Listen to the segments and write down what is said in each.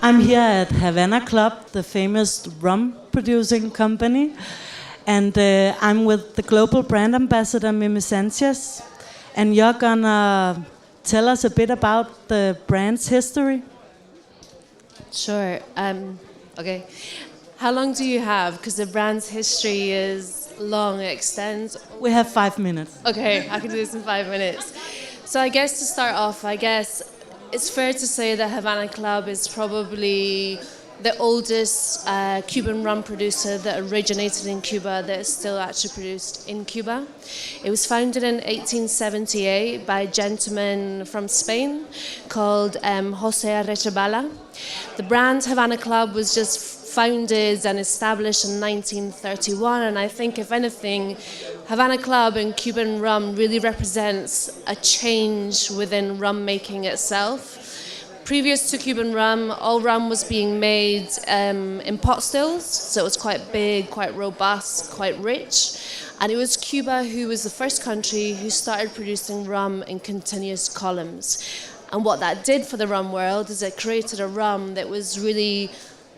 I'm here at Havana Club, the famous rum producing company, and I'm with the global brand ambassador Mimi Sanchez, and you're gonna tell us a bit about the brand's history. Sure. Okay. How long do you have? Because the brand's history is long. It extends. We have 5 minutes. Okay, I can do this in 5 minutes. So I guess to start off, it's fair to say that Havana Club is probably the oldest Cuban rum producer that originated in Cuba that is still actually produced in Cuba. It was founded in 1878 by a gentleman from Spain called Jose Arechebala. The brand Havana Club was just founded and established in 1931, and I think, if anything, Havana Club and Cuban rum really represents a change within rum making itself. Previous to Cuban rum, all rum was being made in pot stills, so it was quite big, quite robust, quite rich. And it was Cuba who was the first country who started producing rum in continuous columns. And what that did for the rum world is it created a rum that was really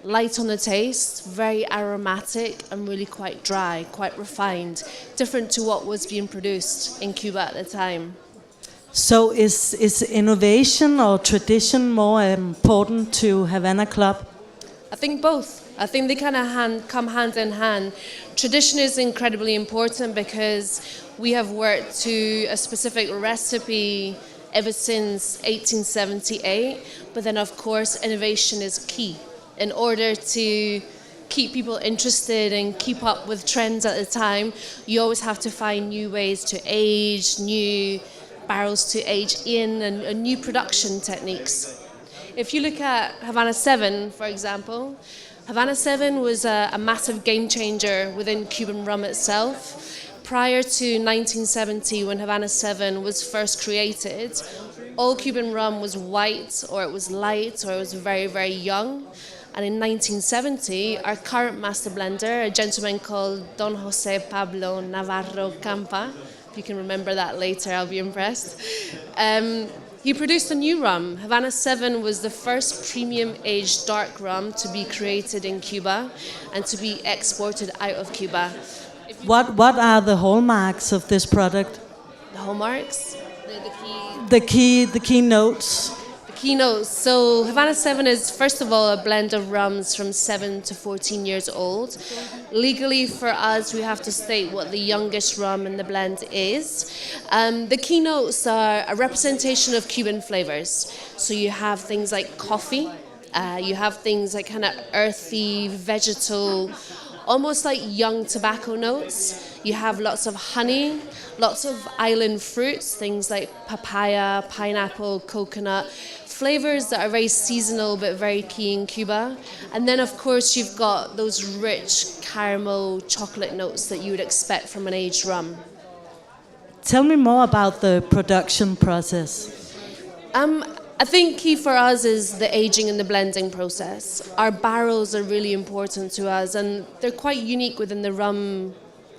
light on the taste, very aromatic, and really quite dry, quite refined, different to what was being produced in Cuba at the time. So is innovation or tradition more important to Havana Club? I think both. I think they kind of come hand in hand. Tradition is incredibly important because we have worked to a specific recipe ever since 1878, but then of course innovation is key. In order to keep people interested and keep up with trends at the time, you always have to find new ways to age, new barrels to age in, and new production techniques. If you look at Havana 7, for example, Havana 7 was a massive game changer within Cuban rum itself. Prior to 1970, when Havana 7 was first created, all Cuban rum was white, or it was light, or it was very, very young. And in 1970, our current master blender, a gentleman called Don Jose Pablo Navarro Campa, if you can remember that later, I'll be impressed. He produced a new rum. Havana 7 was the first premium-aged dark rum to be created in Cuba and to be exported out of Cuba. What are the hallmarks of this product? The hallmarks? The key notes. Keynotes. So Havana 7 is, first of all, a blend of rums from 7 to 14 years old. Legally, for us, we have to state what the youngest rum in the blend is. The keynotes are a representation of Cuban flavors. So you have things like coffee, you have things like kind of earthy, vegetal, almost like young tobacco notes. You have lots of honey, lots of island fruits, things like papaya, pineapple, coconut, flavors that are very seasonal but very key in Cuba. And then, of course, you've got those rich caramel chocolate notes that you would expect from an aged rum. Tell me more about the production process. I think key for us is the aging and the blending process. Our barrels are really important to us, and they're quite unique within the rum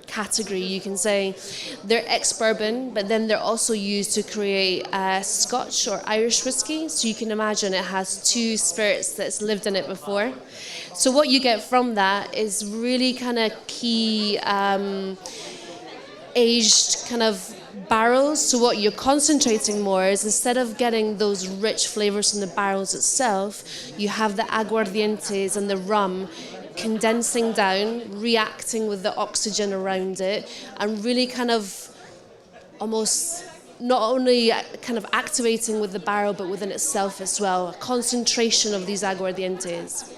category, you can say. They're ex-bourbon, but then they're also used to create Scotch or Irish whiskey. So you can imagine it has two spirits that's lived in it before. So what you get from that is really kind of key aged kind of barrels. So what you're concentrating more is, instead of getting those rich flavors from the barrels itself, you have the aguardientes and the rum condensing down, reacting with the oxygen around it, and really kind of almost not only kind of activating with the barrel but within itself as well, a concentration of these aguardientes.